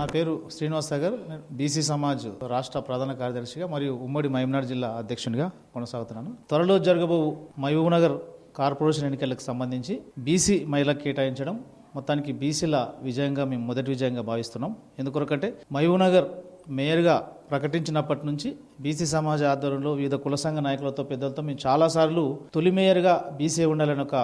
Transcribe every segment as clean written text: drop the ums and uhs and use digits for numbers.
నా పేరు శ్రీనివాస్ సాగర్. నేను బీసీ సమాజ్ రాష్ట్ర ప్రధాన కార్యదర్శిగా మరియు ఉమ్మడి మహబూబ్నగర్ జిల్లా అధ్యక్షునిగా కొనసాగుతున్నాను. త్వరలో జరగబో మహబూబ్నగర్ కార్పొరేషన్ ఎన్నికలకు సంబంధించి బీసీ మహిళలకు కేటాయించడం మొత్తానికి బీసీల విజయంగా మేము మొదటి విజయంగా భావిస్తున్నాం. ఎందుకొరకంటే మహబూబ్నగర్ మేయర్గా ప్రకటించినప్పటి నుంచి బీసీ సమాజ ఆధ్వర్యంలో వివిధ కుల సంఘ నాయకులతో పెద్దలతో మేము చాలాసార్లు తొలి మేయర్గా బీసీ ఉండాలని ఒక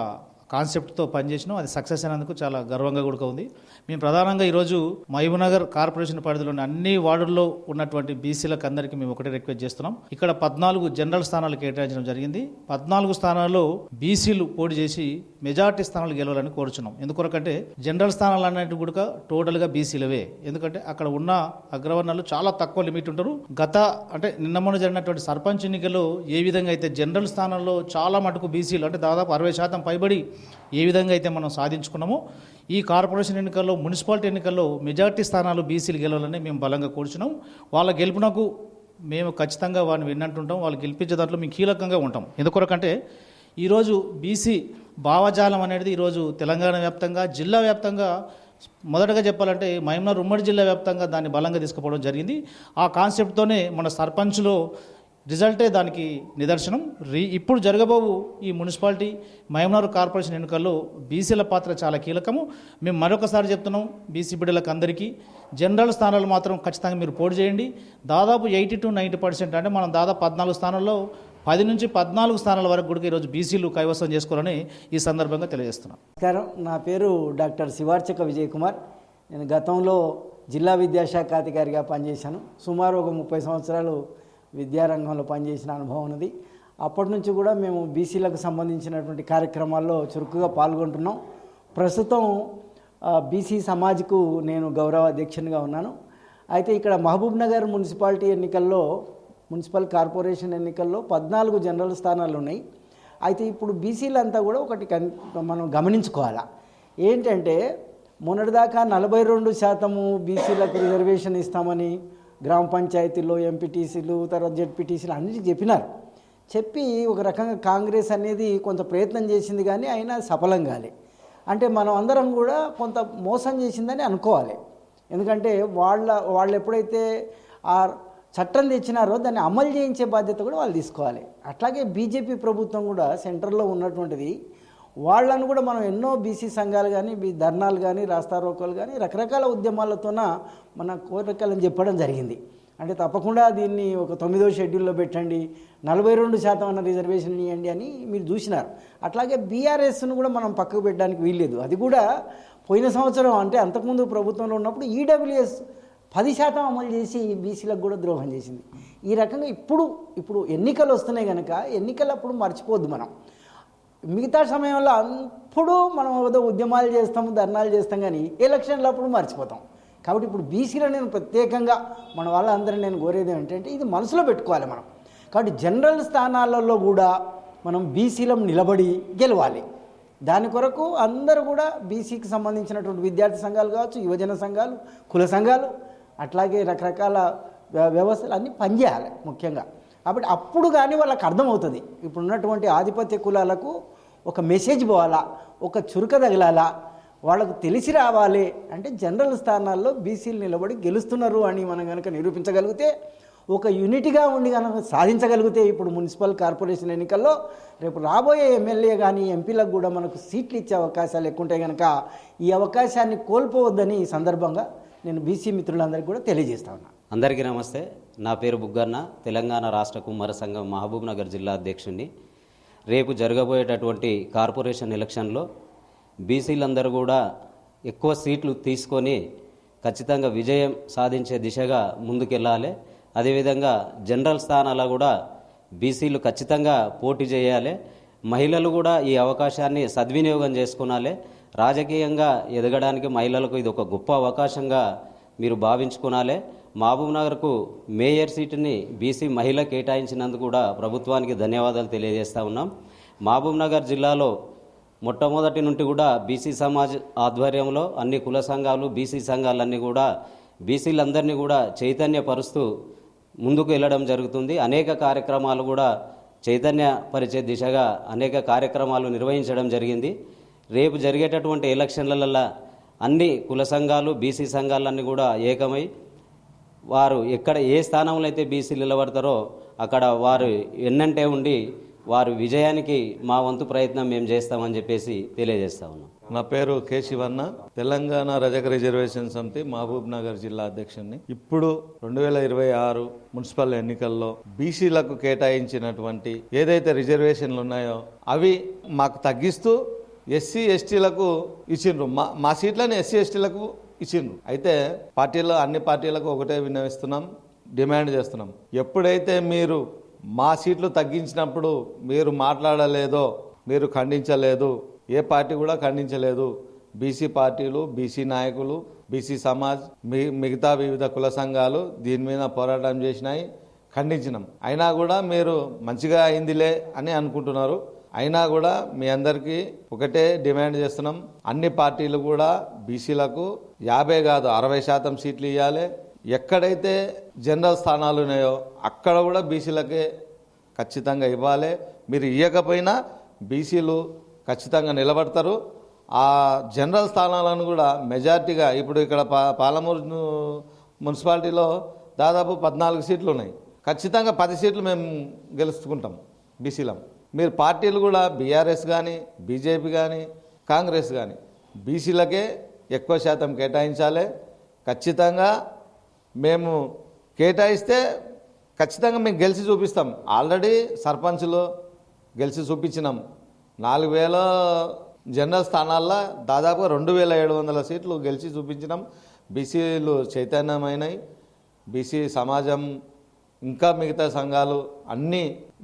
కాన్సెప్ట్తో పనిచేసినాం. అది సక్సెస్ అయినందుకు చాలా గర్వంగా కూడా ఉంది. మేము ప్రధానంగా ఈరోజు మహబూబ్నగర్ కార్పొరేషన్ పరిధిలోని అన్ని వార్డుల్లో ఉన్నటువంటి బీసీలకు అందరికీ మేము ఒకటే రిక్వెస్ట్ చేస్తున్నాం. ఇక్కడ 14 జనరల్ స్థానాలు కేటాయించడం జరిగింది. 14 స్థానాల్లో బీసీలు పోటీ చేసి మెజార్టీ స్థానాలు గెలవాలని కోరుచున్నాం. ఎందుకొరకంటే జనరల్ స్థానాలు అన్నట్టు కూడా టోటల్గా బీసీలవే. ఎందుకంటే అక్కడ ఉన్న అగ్రవర్ణాలు చాలా తక్కువ లిమిట్ ఉంటారు. నిన్న మొన్న జరిగినటువంటి సర్పంచ్ ఎన్నికల్లో ఏ విధంగా అయితే జనరల్ స్థానాల్లో చాలా మటుకు బీసీలు అంటే దాదాపు 60% పైబడి ఏ విధంగా అయితే మనం సాధించుకున్నామో ఈ కార్పొరేషన్ ఎన్నికల్లో మున్సిపాలిటీ ఎన్నికల్లో మెజార్టీ స్థానాలు బీసీలు గెలవాలని మేము బలంగా కోరుచున్నాం. వాళ్ళ గెలుపునకు మేము ఖచ్చితంగా వారిని విన్నట్టుంటాం. వాళ్ళు గెలిపించే దాంట్లో మేము కీలకంగా ఉంటాం. ఎందుకొరకంటే ఈరోజు బీసీ భావజాలం అనేది ఈరోజు తెలంగాణ వ్యాప్తంగా జిల్లా వ్యాప్తంగా మొదటగా చెప్పాలంటే మహబూబ్నగర్ ఉమ్మడి జిల్లా వ్యాప్తంగా దాన్ని బలంగా తీసుకుపోవడం జరిగింది. ఆ కాన్సెప్ట్తోనే మన సర్పంచ్లో రిజల్టే దానికి నిదర్శనం. ఇప్పుడు జరగబోవు ఈ మున్సిపాలిటీ మహబూబ్నగర్ కార్పొరేషన్ ఎన్నికల్లో బీసీల పాత్ర చాలా కీలకము. మేము మరొకసారి చెప్తున్నాం బీసీ బిడ్డలకు అందరికీ జనరల్ స్థానాలు మాత్రం ఖచ్చితంగా మీరు పోటీ చేయండి. దాదాపు 80 to 90% అంటే మనం దాదాపు 14 స్థానాల్లో 10 నుంచి 14 స్థానాల వరకు కూడా ఈరోజు బీసీలు కైవసం చేసుకోవాలని ఈ సందర్భంగా తెలియజేస్తున్నాం. నమస్కారం, నా పేరు డాక్టర్ శివార్చక విజయ్ కుమార్. నేను గతంలో జిల్లా విద్యాశాఖ అధికారిగా పనిచేశాను. సుమారు ఒక 30 సంవత్సరాలు విద్యారంగంలో పనిచేసిన అనుభవం ఉన్నది. అప్పటి నుంచి కూడా మేము బీసీలకు సంబంధించినటువంటి కార్యక్రమాల్లో చురుకుగా పాల్గొంటున్నాం. ప్రస్తుతం బీసీ సమాజ్కు నేను గౌరవ అధ్యక్షునిగా ఉన్నాను. అయితే ఇక్కడ మహబూబ్నగర్ మున్సిపల్ కార్పొరేషన్ ఎన్నికల్లో 14 జనరల్ స్థానాలు ఉన్నాయి. అయితే ఇప్పుడు బీసీలంతా కూడా ఒకటి మనం గమనించుకోవాలా. ఏంటంటే మొన్నటిదాకా 42% బీసీలకు రిజర్వేషన్ ఇస్తామని గ్రామ పంచాయతీల్లో ఎంపీటీసీలు తర్వాత జెడ్పీటీసీలు అన్నిటి చెప్పి ఒక రకంగా కాంగ్రెస్ అనేది కొంత ప్రయత్నం చేసింది, కానీ అయినా సఫలం కాలే. అంటే మనం అందరం కూడా కొంత మోసం చేసిందని అనుకోవాలి. ఎందుకంటే వాళ్ళు ఎప్పుడైతే ఆ చట్టం తెచ్చినారో దాన్ని అమలు చేయించే బాధ్యత కూడా వాళ్ళు తీసుకోవాలి. అట్లాగే బీజేపీ ప్రభుత్వం కూడా సెంటర్లో ఉన్నటువంటిది. వాళ్ళను కూడా మనం ఎన్నో బీసీ సంఘాలు కానీ ధర్నాలు కానీ రాస్తారోకోలు కానీ రకరకాల ఉద్యమాలతోన మన కోరికలను చెప్పడం జరిగింది. అంటే తప్పకుండా దీన్ని ఒక 9వ షెడ్యూల్లో పెట్టండి, 42% అన్న రిజర్వేషన్ ఇవ్వండి అని మీరు చూసినారు. అట్లాగే బీఆర్ఎస్ను కూడా మనం పక్కకు పెట్టడానికి వీల్లేదు. అది కూడా పోయిన సంవత్సరం అంటే అంతకుముందు ప్రభుత్వంలో ఉన్నప్పుడు ఈడబ్ల్యూఎస్ 10% అమలు చేసి బీసీలకు కూడా ద్రోహం చేసింది. ఈ రకంగా ఇప్పుడు ఎన్నికలు వస్తున్నాయి కనుక ఎన్నికలప్పుడు మర్చిపోద్దు మనం. మిగతా సమయంలో అప్పుడు మనం ఏదో ఉద్యమాలు చేస్తాము, ధర్నాలు చేస్తాం, కానీ ఎలక్షన్లు అప్పుడు మర్చిపోతాం. కాబట్టి ఇప్పుడు బీసీలో నేను ప్రత్యేకంగా మన వాళ్ళందరూ నేను కోరేది ఏంటంటే ఇది మనసులో పెట్టుకోవాలి మనం. కాబట్టి జనరల్ స్థానాలలో కూడా మనం బీసీలం నిలబడి గెలవాలి. దాని కొరకు అందరూ కూడా బీసీకి సంబంధించినటువంటి విద్యార్థి సంఘాలు కావచ్చు, యువజన సంఘాలు, కుల సంఘాలు, అట్లాగే రకరకాల వ్యవస్థలు అన్నీ పనిచేయాలి ముఖ్యంగా. కాబట్టి అప్పుడు కానీ వాళ్ళకి అర్థమవుతుంది. ఇప్పుడు ఉన్నటువంటి ఆధిపత్య కులాలకు ఒక మెసేజ్ పోవాలా, ఒక చురుక తగిలాలా, వాళ్ళకు తెలిసి రావాలి. అంటే జనరల్ స్థానాల్లో బీసీలు నిలబడి గెలుస్తున్నారు అని మనం కనుక నిరూపించగలిగితే, ఒక యూనిటీగా ఉండి కనుక సాధించగలిగితే ఇప్పుడు మున్సిపల్ కార్పొరేషన్ ఎన్నికల్లో రేపు రాబోయే ఎమ్మెల్యే కానీ ఎంపీలకు కూడా మనకు సీట్లు ఇచ్చే అవకాశాలు ఎక్కువ ఉంటాయి. కనుక ఈ అవకాశాన్ని కోల్పోవద్దని ఈ సందర్భంగా నేను బీసీ మిత్రులందరికీ కూడా తెలియజేస్తా ఉన్నా. అందరికీ నమస్తే. నా పేరు బుగ్గన్న, తెలంగాణ రాష్ట్ర కుమ్మర సంఘం మహబూబ్నగర్ జిల్లా అధ్యక్షుడిని. రేపు జరగబోయేటటువంటి కార్పొరేషన్ ఎలక్షన్లో బీసీలందరూ కూడా ఎక్కువ సీట్లు తీసుకొని ఖచ్చితంగా విజయం సాధించే దిశగా ముందుకెళ్ళాలి. అదేవిధంగా జనరల్ స్థానాల్లో కూడా బీసీలు ఖచ్చితంగా పోటీ చేయాలి. మహిళలు కూడా ఈ అవకాశాన్ని సద్వినియోగం చేసుకునాలి. రాజకీయంగా ఎదగడానికి మహిళలకు ఇది ఒక గొప్ప అవకాశంగా మీరు భావించుకునాలి. మహబూబ్నగర్కు మేయర్ సీటుని బీసీ మహిళ కేటాయించినందుకు కూడా ప్రభుత్వానికి ధన్యవాదాలు తెలియజేస్తూ ఉన్నాం. మహబూబ్నగర్ జిల్లాలో మొట్టమొదటి నుండి కూడా బీసీ సమాజ్ ఆధ్వర్యంలో అన్ని కుల సంఘాలు, బీసీ సంఘాలన్నీ కూడా బీసీలందరినీ కూడా చైతన్యపరుస్తూ ముందుకు వెళ్ళడం జరుగుతుంది. అనేక కార్యక్రమాలు కూడా చైతన్యపరిచే దిశగా అనేక కార్యక్రమాలు నిర్వహించడం జరిగింది. రేపు జరిగేటటువంటి ఎలక్షన్లలో అన్ని కుల సంఘాలు బీసీ సంఘాలన్నీ కూడా ఏకమై వారు ఎక్కడ ఏ స్థానంలో అయితే బీసీలు నిలబడతారో అక్కడ వారు ఎన్నంటే ఉండి వారు విజయానికి మా వంతు ప్రయత్నం మేము చేస్తామని చెప్పేసి తెలియజేస్తా ఉన్నాం. నా పేరు కె శివన్న, తెలంగాణ రజక రిజర్వేషన్ సమితి మహబూబ్ నగర్ జిల్లా అధ్యక్షుడిని. ఇప్పుడు 2026 మున్సిపల్ ఎన్నికల్లో బీసీలకు కేటాయించినటువంటి ఏదైతే రిజర్వేషన్లు ఉన్నాయో అవి మాకు తగ్గిస్తూ ఎస్సీ ఎస్టీలకు ఇచ్చిండ్రు. మా సీట్లని ఎస్సీ ఎస్టీలకు ఇచ్చిండ్రు. అయితే అన్ని పార్టీలకు ఒకటే విన్నవిస్తున్నాం, డిమాండ్ చేస్తున్నాం. ఎప్పుడైతే మీరు మా సీట్లు తగ్గించినప్పుడు మీరు మాట్లాడలేదో, మీరు ఖండించలేదు, ఏ పార్టీ కూడా ఖండించలేదు. బీసీ పార్టీలు, బీసీ నాయకులు, బీసీ సమాజ్, మిగతా వివిధ కుల సంఘాలు దీని మీద పోరాటం చేసినాయి, ఖండించినాం. అయినా కూడా మీరు మంచిగా అయిందిలే అని అనుకుంటున్నారు. అయినా కూడా మీ అందరికీ ఒకటే డిమాండ్ చేస్తున్నాం, అన్ని పార్టీలు కూడా బీసీలకు 50 కాదు 60% సీట్లు ఇవ్వాలి. ఎక్కడైతే జనరల్ స్థానాలు ఉన్నాయో అక్కడ కూడా బీసీలకే ఖచ్చితంగా ఇవ్వాలి. మీరు ఇవ్వకపోయినా బీసీలు ఖచ్చితంగా నిలబడతారు. ఆ జనరల్ స్థానాలను కూడా మెజార్టీగా ఇప్పుడు ఇక్కడ పాలమూరు మున్సిపాలిటీలో దాదాపు 14 సీట్లు ఉన్నాయి. ఖచ్చితంగా 10 సీట్లు మేము గెలుచుకుంటాం బీసీలం. మీరు పార్టీలు కూడా బీఆర్ఎస్ కానీ, బీజేపీ కానీ, కాంగ్రెస్ కానీ బీసీలకే ఎక్కువ శాతం కేటాయించాలి. ఖచ్చితంగా మేము కేటాయిస్తే ఖచ్చితంగా మేము గెలిచి చూపిస్తాం. ఆల్రెడీ సర్పంచ్లు గెలిచి చూపించినాం. 4000 జనరల్ స్థానాల్లో దాదాపుగా 2700 సీట్లు గెలిచి చూపించినాం. బీసీలు చైతన్యమైనవి. బీసీ సమాజం ఇంకా మిగతా సంఘాలు అన్నీ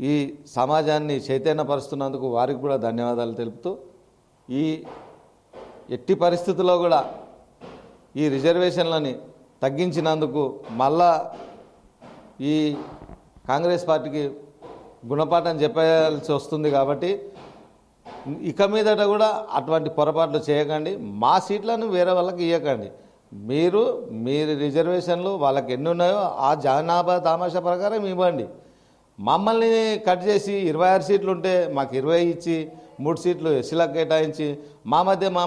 ఈ సమాజాన్ని చైతన్యపరుస్తున్నందుకు వారికి కూడా ధన్యవాదాలు తెలుపుతూ, ఈ ఎట్టి పరిస్థితుల్లో కూడా ఈ రిజర్వేషన్లని తగ్గించినందుకు మళ్ళా ఈ కాంగ్రెస్ పార్టీకి గుణపాఠం చెప్పాల్సి వస్తుంది. కాబట్టి ఇక మీదట కూడా అటువంటి పొరపాట్లు చేయకండి. మా సీట్లను వేరే వాళ్ళకి ఇవ్వకండి. మీ రిజర్వేషన్లు వాళ్ళకి ఎన్ని ఉన్నాయో ఆ జనాభా తామాషా ప్రకారం ఇవ్వండి. మమ్మల్ని కట్ చేసి 26 సీట్లు ఉంటే మాకు 20 ఇచ్చి 3 సీట్లు ఎస్సీలకు కేటాయించి మా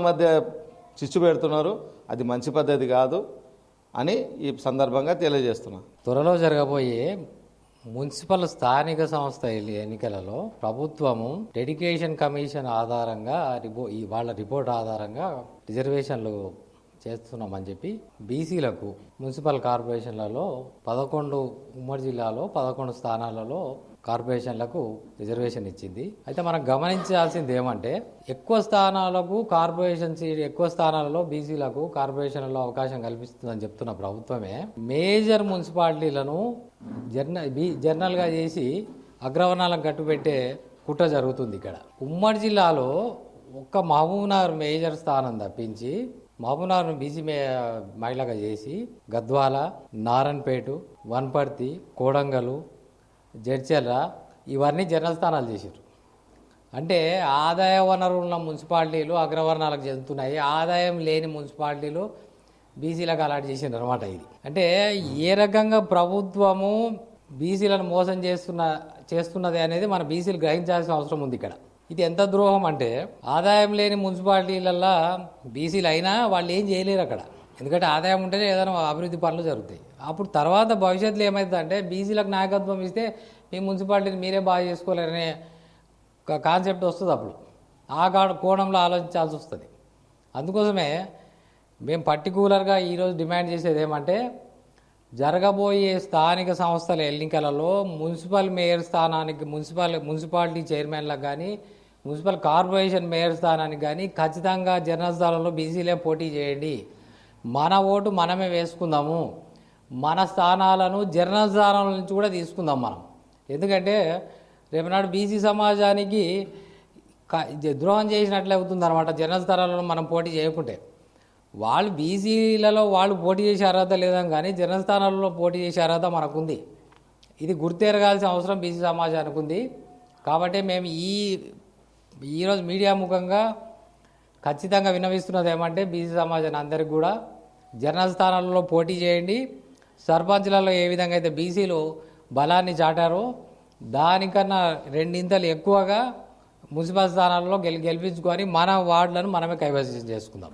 మధ్య చిచ్చు పెడుతున్నారు. అది మంచి పద్ధతి కాదు అని ఈ సందర్భంగా తెలియజేస్తున్నా. త్వరలో జరగబోయే మున్సిపల్ స్థానిక సంస్థ ఎన్నికలలో ప్రభుత్వము డెడికేషన్ కమిషన్ ఆధారంగా వాళ్ళ రిపోర్ట్ ఆధారంగా రిజర్వేషన్లు చేస్తున్నామని చెప్పి బీసీలకు మున్సిపల్ కార్పొరేషన్లలో 11 ఉమ్మడి జిల్లాలో 11 స్థానాలలో కార్పొరేషన్లకు రిజర్వేషన్ ఇచ్చింది. అయితే మనం గమనించాల్సింది ఏమంటే ఎక్కువ స్థానాలకు ఎక్కువ స్థానాలలో బీసీలకు కార్పొరేషన్లలో అవకాశం కల్పిస్తుందని చెప్తున్న ప్రభుత్వమే మేజర్ మున్సిపాలిటీలను జర్నల్గా చేసి అగ్రవర్ణాలను కట్టుబెట్టే కుట్ర జరుగుతుంది. ఇక్కడ ఉమ్మడి జిల్లాలో ఒక్క మహబూబ్నగర్ మేజర్ స్థానం తప్పించి మహబూబ్నగర్ను బీసీ మహిళగా చేసి గద్వాల, నారాయణపేట, వనపర్తి, కోడంగలు, జడ్చర్ల ఇవన్నీ జనరల్ స్థానాలు చేశారు. అంటే ఆదాయ వనరులు ఉన్న మున్సిపాలిటీలు అగ్రవర్ణాలకు చెందుతున్నాయి, ఆదాయం లేని మున్సిపాలిటీలు బీసీలకు అలాట్ చేసిండ్రు అనమాట. ఇది అంటే ఏ రకంగా ప్రభుత్వము బీసీలను మోసం చేస్తున్నది అనేది మన బీసీలు గ్రహించాల్సిన అవసరం ఉంది ఇక్కడ. ఇది ఎంత ద్రోహం అంటే ఆదాయం లేని మున్సిపాలిటీలల్లో బీసీలు అయినా వాళ్ళు ఏం చేయలేరు అక్కడ. ఎందుకంటే ఆదాయం ఉంటేనే ఏదైనా అభివృద్ధి పనులు జరుగుతాయి. అప్పుడు తర్వాత భవిష్యత్తులో ఏమవుతుందంటే బీసీలకు నాయకత్వం ఇస్తే మీ మున్సిపాలిటీని మీరే బాగా చేసుకోలేరనే కాన్సెప్ట్ వస్తుంది. అప్పుడు ఆ కోణంలో ఆలోచించాల్సి వస్తుంది. అందుకోసమే మేము పర్టికులర్గా ఈరోజు డిమాండ్ చేసేది ఏమంటే జరగబోయే స్థానిక సంస్థల ఎన్నికలలో మున్సిపల్ మేయర్ స్థానానికి మున్సిపాలిటీ చైర్మన్లకు కానీ మున్సిపల్ కార్పొరేషన్ మేయర్ స్థానానికి కానీ ఖచ్చితంగా జనరల్ స్థానంలో బీసీలే పోటీ చేయండి. మన ఓటు మనమే వేసుకుందాము. మన స్థానాలను జనరల్ స్థానాల నుంచి కూడా తీసుకుందాం మనం. ఎందుకంటే రేపు నాడు బీసీ సమాజానికి ద్రోహం చేసినట్లే అవుతుంది అనమాట. జనరల్ స్థానాలను మనం పోటీ చేయకుంటే వాళ్ళు బీసీలలో వాళ్ళు పోటీ చేసే అర్హత లేదని కానీ జనరల్ స్థానాలలో పోటీ చేసే అర్హత మనకుంది. ఇది గుర్తెరగాల్సిన అవసరం బీసీ సమాజానికి ఉంది. కాబట్టి మేము ఈరోజు మీడియా ముఖంగా ఖచ్చితంగా విన్నవిస్తున్నది ఏమంటే బీసీ సమాజాన్ని అందరికీ కూడా జనరల్ స్థానాలలో పోటీ చేయండి. సర్పంచ్లలో ఏ విధంగా అయితే బీసీలు బలాన్ని చాటారో దానికన్నా 2 ఇంతలు ఎక్కువగా మున్సిపల్ స్థానాల్లో గెలిపించుకొని మన వార్డులను మనమే కైవసం చేసుకుందాం.